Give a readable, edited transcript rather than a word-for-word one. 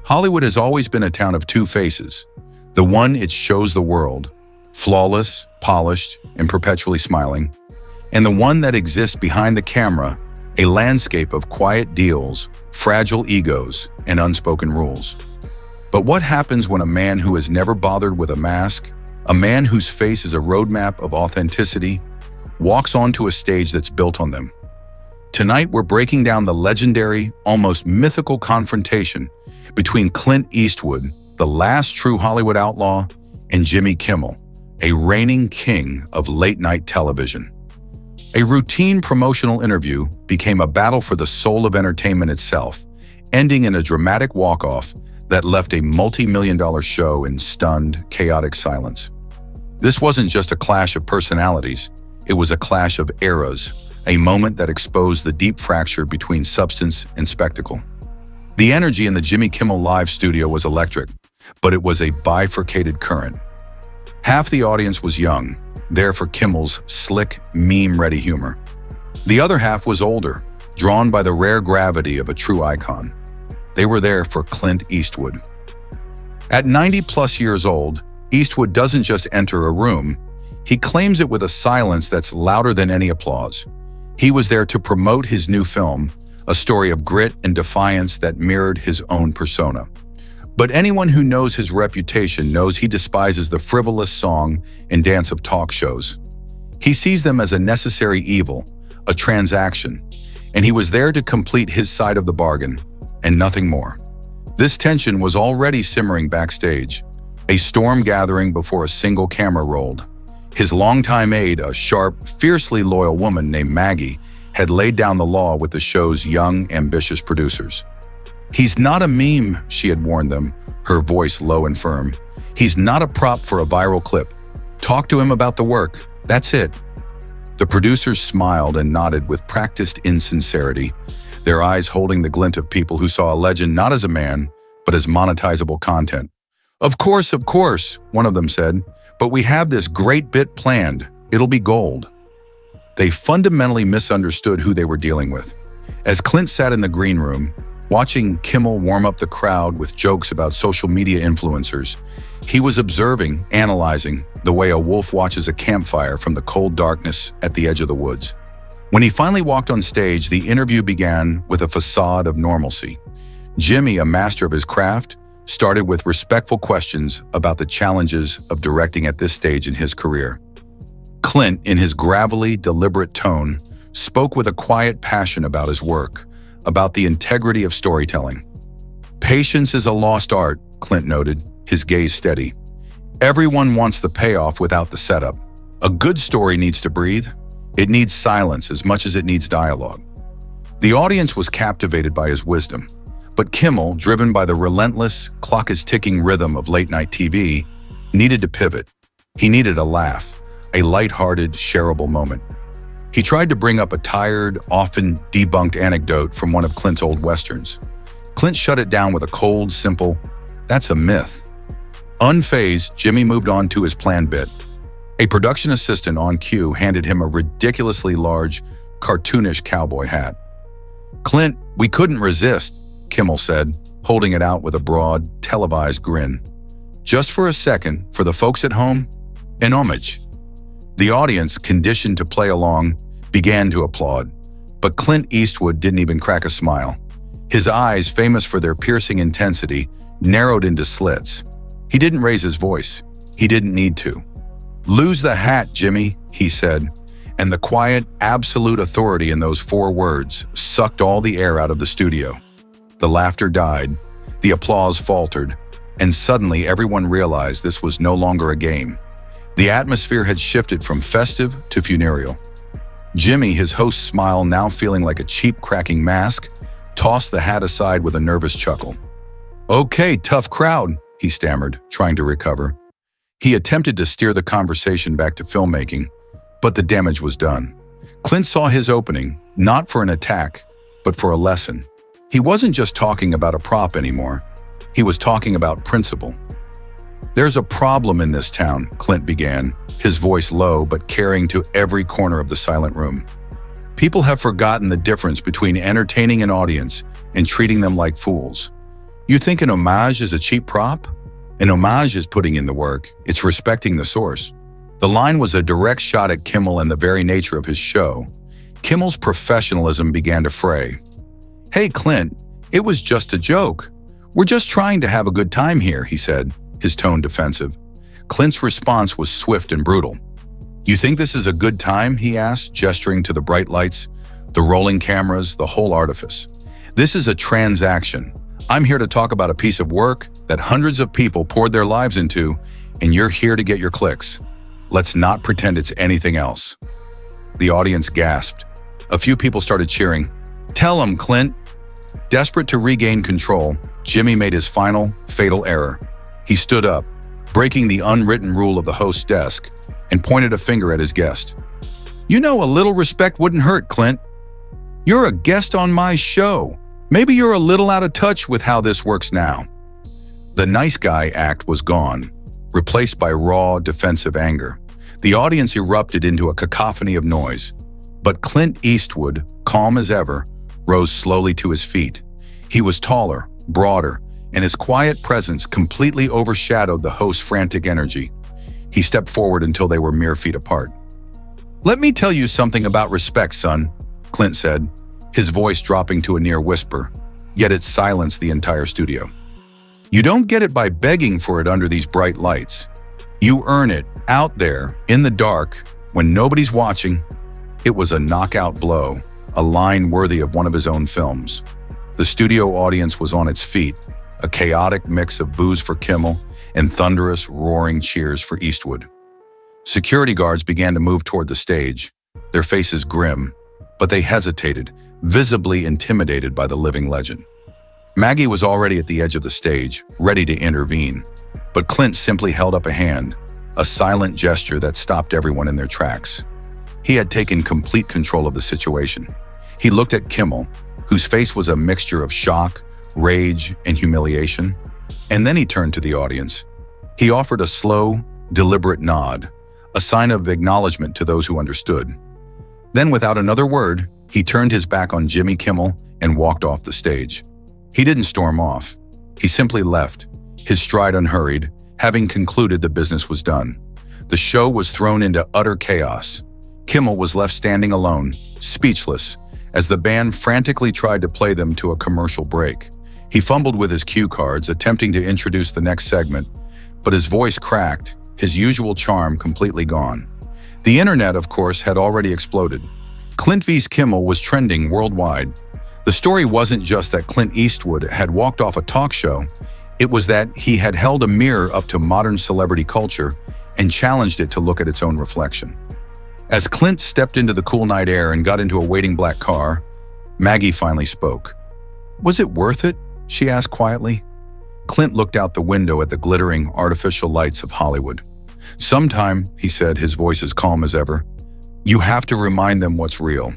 Hollywood has always been a town of two faces. The one it shows the world, flawless, polished, and perpetually smiling, and the one that exists behind the camera, a landscape of quiet deals, fragile egos, and unspoken rules. But what happens when a man who has never bothered with a mask, a man whose face is a roadmap of authenticity, walks onto a stage that's built on them? Tonight, we're breaking down the legendary, almost mythical confrontation between Clint Eastwood, the last true Hollywood outlaw, and Jimmy Kimmel, a reigning king of late-night television. A routine promotional interview became a battle for the soul of entertainment itself, ending in a dramatic walk-off that left a multi-million-dollar show in stunned, chaotic silence. This wasn't just a clash of personalities, it was a clash of eras, a moment that exposed the deep fracture between substance and spectacle. The energy in the Jimmy Kimmel Live studio was electric, but it was a bifurcated current. Half the audience was young, there for Kimmel's slick, meme-ready humor. The other half was older, drawn by the rare gravity of a true icon. They were there for Clint Eastwood. At 90-plus years old, Eastwood doesn't just enter a room, he claims it with a silence that's louder than any applause. He was there to promote his new film, a story of grit and defiance that mirrored his own persona. But anyone who knows his reputation knows he despises the frivolous song and dance of talk shows. He sees them as a necessary evil, a transaction, and he was there to complete his side of the bargain, and nothing more. This tension was already simmering backstage, a storm gathering before a single camera rolled. His longtime aide, a sharp, fiercely loyal woman named Maggie, had laid down the law with the show's young, ambitious producers. "He's not a meme," she had warned them, her voice low and firm. "He's not a prop for a viral clip. Talk to him about the work. That's it." The producers smiled and nodded with practiced insincerity, their eyes holding the glint of people who saw a legend not as a man, but as monetizable content. Of course," one of them said, "but we have this great bit planned. It'll be gold." They fundamentally misunderstood who they were dealing with. As Clint sat in the green room, watching Kimmel warm up the crowd with jokes about social media influencers, he was observing, analyzing, the way a wolf watches a campfire from the cold darkness at the edge of the woods. When he finally walked on stage, the interview began with a facade of normalcy. Jimmy, a master of his craft, started with respectful questions about the challenges of directing at this stage in his career. Clint, in his gravelly, deliberate tone, spoke with a quiet passion about his work, about the integrity of storytelling. "Patience is a lost art," Clint noted, his gaze steady. "Everyone wants the payoff without the setup. A good story needs to breathe. It needs silence as much as it needs dialogue." The audience was captivated by his wisdom, but Kimmel, driven by the relentless, clock-is-ticking rhythm of late-night TV, needed to pivot. He needed a laugh, a light-hearted, shareable moment. He tried to bring up a tired, often debunked anecdote from one of Clint's old westerns. Clint shut it down with a cold, simple, "That's a myth." Unfazed, Jimmy moved on to his planned bit. A production assistant on cue handed him a ridiculously large, cartoonish cowboy hat. "Clint, we couldn't resist," Kimmel said, holding it out with a broad, televised grin. "Just for a second, for the folks at home, an homage." The audience, conditioned to play along, began to applaud, but Clint Eastwood didn't even crack a smile. His eyes, famous for their piercing intensity, narrowed into slits. He didn't raise his voice. He didn't need to. "Lose the hat, Jimmy," he said, and the quiet, absolute authority in those 4 words sucked all the air out of the studio. The laughter died, the applause faltered, and suddenly everyone realized this was no longer a game. The atmosphere had shifted from festive to funereal. Jimmy, his host's smile now feeling like a cheap cracking mask, tossed the hat aside with a nervous chuckle. "Okay, tough crowd," he stammered, trying to recover. He attempted to steer the conversation back to filmmaking, but the damage was done. Clint saw his opening, not for an attack, but for a lesson. He wasn't just talking about a prop anymore. He was talking about principle. "There's a problem in this town," Clint began, his voice low but carrying to every corner of the silent room. "People have forgotten the difference between entertaining an audience and treating them like fools. You think an homage is a cheap prop? An homage is putting in the work. It's respecting the source. The line was a direct shot at Kimmel and the very nature of his show. Kimmel's professionalism began to fray. "Hey, Clint, it was just a joke. We're just trying to have a good time here," he said, his tone defensive. Clint's response was swift and brutal. "You think this is a good time?" he asked, gesturing to the bright lights, the rolling cameras, the whole artifice. "This is a transaction. I'm here to talk about a piece of work that hundreds of people poured their lives into, and you're here to get your clicks. Let's not pretend it's anything else." The audience gasped. A few people started cheering. "Tell him, Clint." Desperate to regain control, Jimmy made his final, fatal error. He stood up, breaking the unwritten rule of the host's desk, and pointed a finger at his guest. "You know, a little respect wouldn't hurt, Clint. You're a guest on my show. Maybe you're a little out of touch with how this works now." The nice guy act was gone, replaced by raw, defensive anger. The audience erupted into a cacophony of noise. But Clint Eastwood, calm as ever, rose slowly to his feet. He was taller, broader, and his quiet presence completely overshadowed the host's frantic energy. He stepped forward until they were mere feet apart. "Let me tell you something about respect, son," Clint said, his voice dropping to a near whisper, yet it silenced the entire studio. "You don't get it by begging for it under these bright lights. You earn it out there, in the dark, when nobody's watching." It was a knockout blow, a line worthy of one of his own films. The studio audience was on its feet, a chaotic mix of boos for Kimmel and thunderous, roaring cheers for Eastwood. Security guards began to move toward the stage, their faces grim, but they hesitated, visibly intimidated by the living legend. Maggie was already at the edge of the stage, ready to intervene, but Clint simply held up a hand, a silent gesture that stopped everyone in their tracks. He had taken complete control of the situation. He looked at Kimmel, whose face was a mixture of shock, rage, and humiliation, and then he turned to the audience. He offered a slow, deliberate nod, a sign of acknowledgement to those who understood. Then, without another word, he turned his back on Jimmy Kimmel and walked off the stage. He didn't storm off. He simply left, his stride unhurried, having concluded the business was done. The show was thrown into utter chaos. Kimmel was left standing alone, speechless, as the band frantically tried to play them to a commercial break. He fumbled with his cue cards, attempting to introduce the next segment, but his voice cracked, his usual charm completely gone. The internet, of course, had already exploded. Clint vs. Kimmel was trending worldwide. The story wasn't just that Clint Eastwood had walked off a talk show, it was that he had held a mirror up to modern celebrity culture and challenged it to look at its own reflection. As Clint stepped into the cool night air and got into a waiting black car, Maggie finally spoke. "Was it worth it?" she asked quietly. Clint looked out the window at the glittering, artificial lights of Hollywood. "Sometime," he said, his voice as calm as ever, "you have to remind them what's real."